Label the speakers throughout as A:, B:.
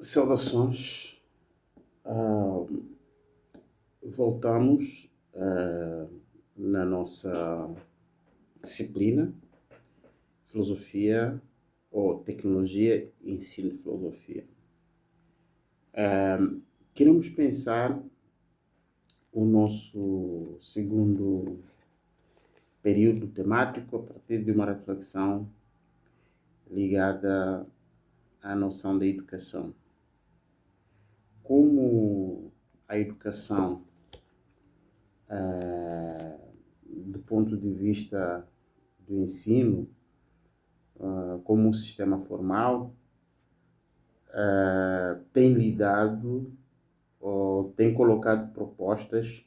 A: Saudações. Voltamos na nossa disciplina, filosofia ou tecnologia e ensino de filosofia. Queremos pensar o nosso segundo período temático a partir de uma reflexão ligada à noção da educação. Como a educação, do ponto de vista do ensino, como um sistema formal, tem lidado ou tem colocado propostas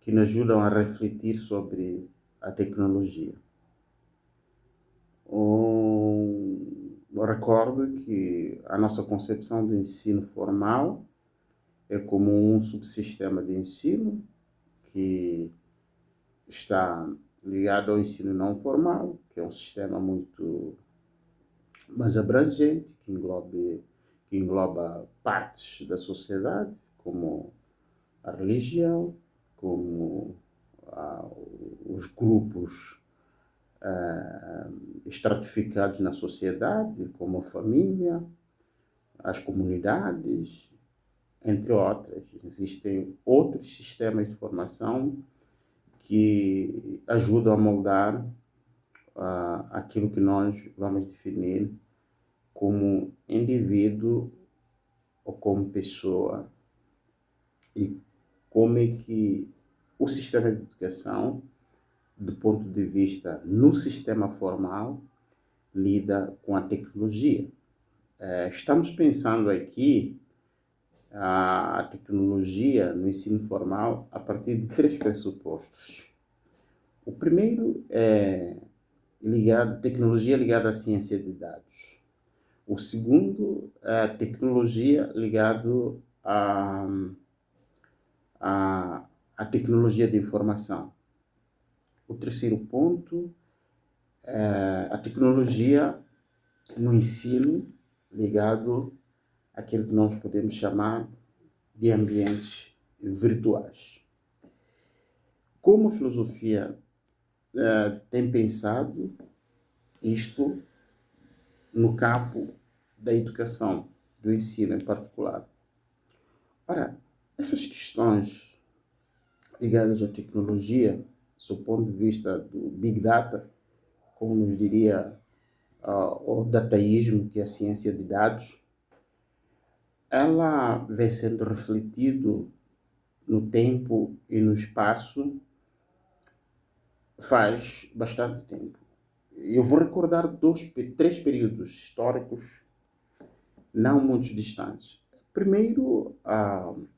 A: que nos ajudam a refletir sobre a tecnologia. Eu recordo que a nossa concepção do ensino formal é como um subsistema de ensino que está ligado ao ensino não formal, que é um sistema muito mais abrangente, que engloba partes da sociedade, como a religião, como os grupos estratificados na sociedade, como a família, as comunidades, entre outras. Existem outros sistemas de formação que ajudam a moldar aquilo que nós vamos definir como indivíduo ou como pessoa, e como é que o sistema de educação, do ponto de vista no sistema formal, lida com a tecnologia. Estamos pensando aqui a tecnologia no ensino formal a partir de 3 pressupostos. O primeiro é tecnologia ligada à ciência de dados. O segundo é a tecnologia ligada à tecnologia de informação. O terceiro ponto é a tecnologia no ensino ligado àquilo que nós podemos chamar de ambientes virtuais. Como a filosofia tem pensado isto no campo da educação, do ensino em particular? Ora, essas questões ligadas à tecnologia, do ponto de vista do Big Data, como nos diria o dataísmo, que é a ciência de dados, ela vem sendo refletido no tempo e no espaço faz bastante tempo. Eu vou recordar 3 períodos históricos não muito distantes. Primeiro,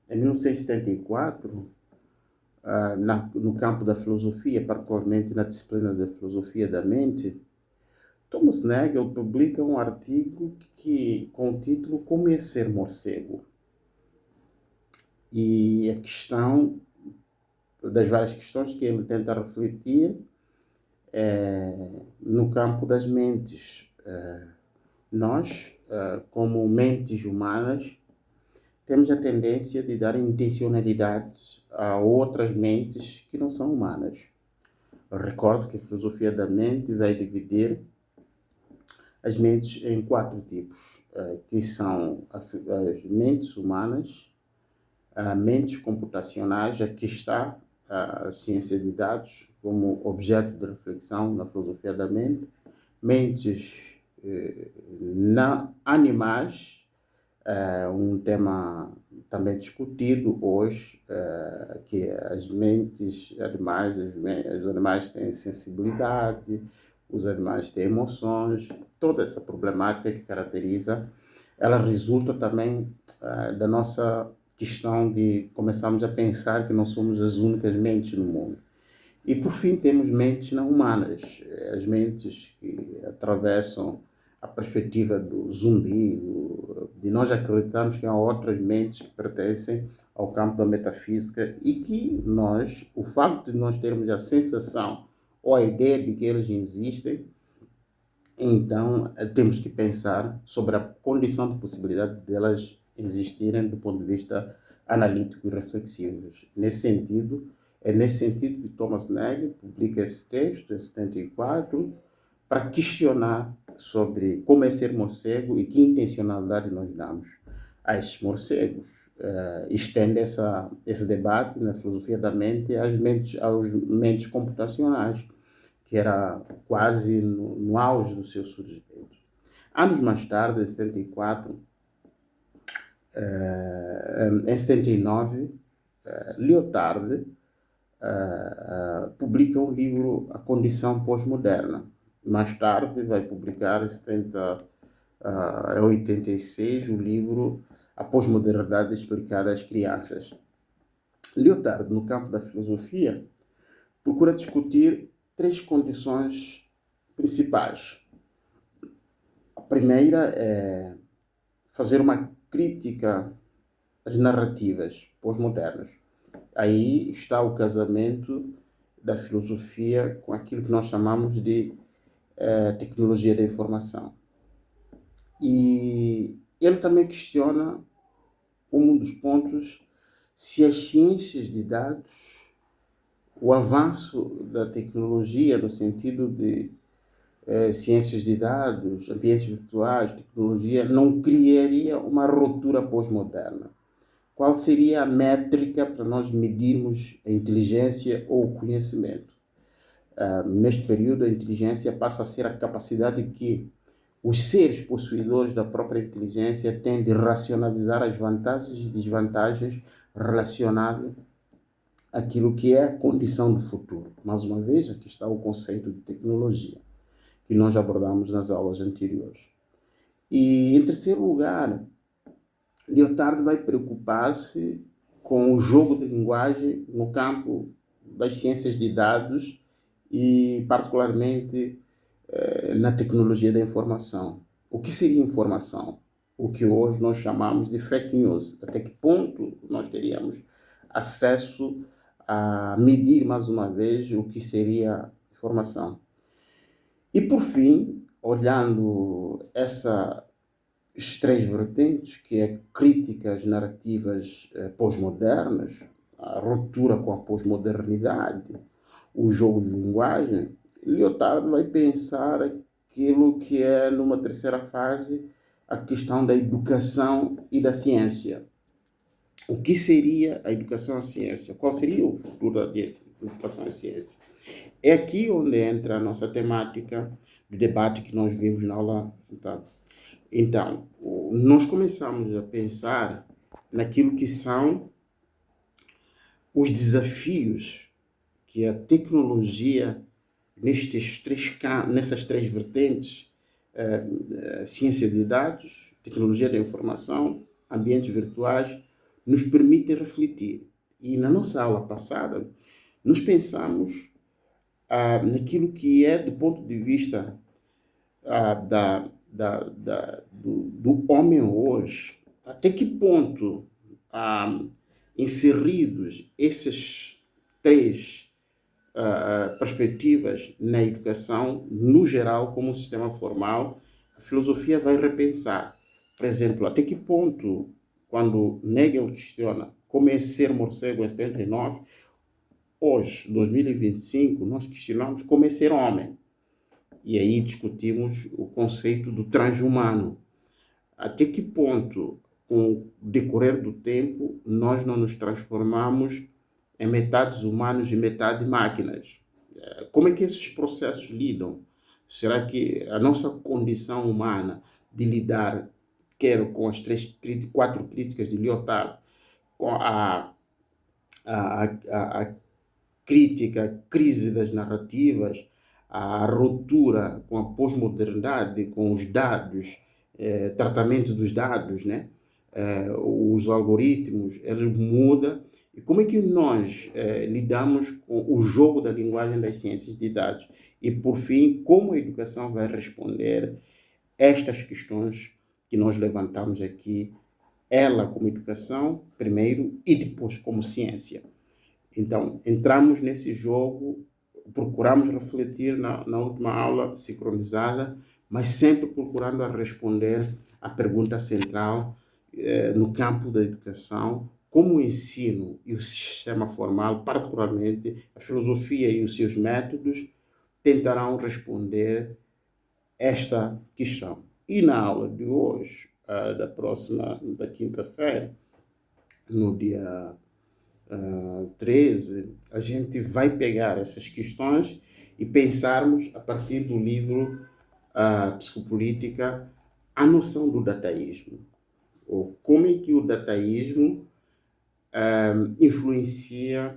A: em 1974, no campo da filosofia, particularmente na disciplina da filosofia da mente, Thomas Nagel publica um artigo com o título Como é ser morcego? E a questão, das várias questões que ele tenta refletir, no campo das mentes. Nós, como mentes humanas, temos a tendência de dar intencionalidade a outras mentes que não são humanas. Eu recordo que a filosofia da mente vai dividir as mentes em 4 tipos, que são as mentes humanas, mentes computacionais. Aqui está a ciência de dados como objeto de reflexão na filosofia da mente, mentes animais, um tema também discutido hoje, que as mentes animais, os animais têm sensibilidade, os animais têm emoções, toda essa problemática que caracteriza, ela resulta também da nossa questão de começarmos a pensar que não somos as únicas mentes no mundo. E, por fim, temos mentes não humanas, as mentes que atravessam a perspectiva do zumbi, de nós acreditarmos que há outras mentes que pertencem ao campo da metafísica e que o facto de nós termos a sensação ou a ideia de que eles existem, Então, temos que pensar sobre a condição de possibilidade delas existirem do ponto de vista analítico e reflexivo. É nesse sentido que Thomas Nagel publica esse texto, em 74, para questionar sobre como é ser morcego e que intencionalidade nós damos a esses morcegos. Estende esse debate na filosofia da mente aos mentes computacionais, que era quase no auge do seu surgimento. Anos mais tarde, em 74, em 79, Lyotard publica um livro, A Condição Pós-Moderna. Mais tarde vai publicar, em 86, o livro A Pós-Modernidade Explicada às Crianças. Lyotard, no campo da filosofia, procura discutir três condições principais. A primeira é fazer uma crítica às narrativas pós-modernas. Aí está o casamento da filosofia com aquilo que nós chamamos de tecnologia da informação. E ele também questiona, como um dos pontos, se as ciências de dados, o avanço da tecnologia no sentido de ciências de dados, ambientes virtuais, tecnologia, não criaria uma ruptura pós-moderna. Qual seria a métrica para nós medirmos a inteligência ou o conhecimento? Neste período, a inteligência passa a ser a capacidade que os seres possuidores da própria inteligência têm de racionalizar as vantagens e desvantagens relacionadas àquilo que é a condição do futuro. Mais uma vez, aqui está o conceito de tecnologia, que nós abordamos nas aulas anteriores. E, em terceiro lugar, Lyotard vai preocupar-se com o jogo de linguagem no campo das ciências de dados e, particularmente, na tecnologia da informação. O que seria informação? O que hoje nós chamamos de fake news. Até que ponto nós teríamos acesso a medir, mais uma vez, o que seria informação? E, por fim, olhando essas três vertentes, que é críticas narrativas pós-modernas, a ruptura com a pós-modernidade, o jogo de linguagem, Lyotard vai pensar aquilo que é, numa terceira fase, a questão da educação e da ciência. O que seria a educação e a ciência? Qual seria o futuro da educação e ciência? É aqui onde entra a nossa temática do debate que nós vimos na aula. Então, nós começamos a pensar naquilo que são os desafios que a tecnologia, nessas três vertentes, ciência de dados, tecnologia da informação, ambientes virtuais, nos permitem refletir. E na nossa aula passada, nós pensamos naquilo que é, do ponto de vista do homem hoje, até que ponto inseridos esses três perspectivas na educação, no geral, como um sistema formal, a filosofia vai repensar. Por exemplo, até que ponto, quando Nagel questiona como é ser morcego em 79, hoje, 2025, nós questionamos como é ser homem. E aí discutimos o conceito do transhumano. Até que ponto, com o decorrer do tempo, nós não nos transformamos em metades humanos e metade máquinas? Como é que esses processos lidam? Será que a nossa condição humana de lidar, quer com as quatro críticas de Lyotard, com a crítica, a crise das narrativas, a ruptura com a pós-modernidade, com os dados, tratamento dos dados, né? Os algoritmos, ele muda. E como é que nós lidamos com o jogo da linguagem das ciências de dados? E, por fim, como a educação vai responder estas questões que nós levantamos aqui, ela como educação, primeiro, e depois como ciência. Então, entramos nesse jogo, procuramos refletir na última aula sincronizada mas sempre procurando a responder à pergunta central no campo da educação, como o ensino e o sistema formal, particularmente a filosofia e os seus métodos, tentarão responder esta questão. E na aula de hoje, da quinta-feira, no dia 13, a gente vai pegar essas questões e pensarmos, a partir do livro Psicopolítica, a noção do dataísmo. Ou como é que o dataísmo influencia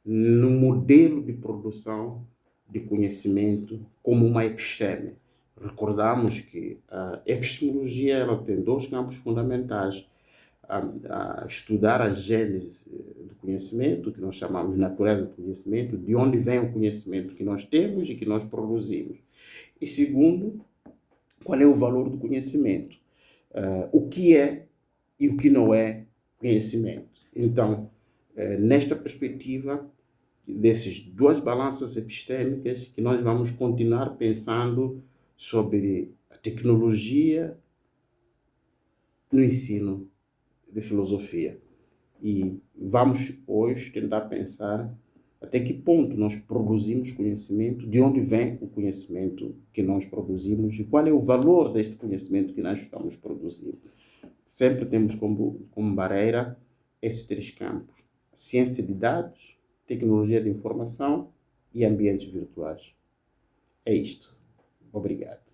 A: no modelo de produção de conhecimento como uma episteme. Recordamos que a epistemologia ela tem dois campos fundamentais. A estudar a gênese do conhecimento, que nós chamamos de natureza do conhecimento, de onde vem o conhecimento que nós temos e que nós produzimos. E segundo, qual é o valor do conhecimento? O que é e o que não é conhecimento. Então, nesta perspectiva, dessas duas balanças epistêmicas, que nós vamos continuar pensando sobre a tecnologia no ensino de filosofia. E vamos hoje tentar pensar até que ponto nós produzimos conhecimento, de onde vem o conhecimento que nós produzimos e qual é o valor deste conhecimento que nós estamos produzindo. Sempre temos como barreira esses três campos: ciência de dados, tecnologia de informação e ambientes virtuais. É isto. Obrigado.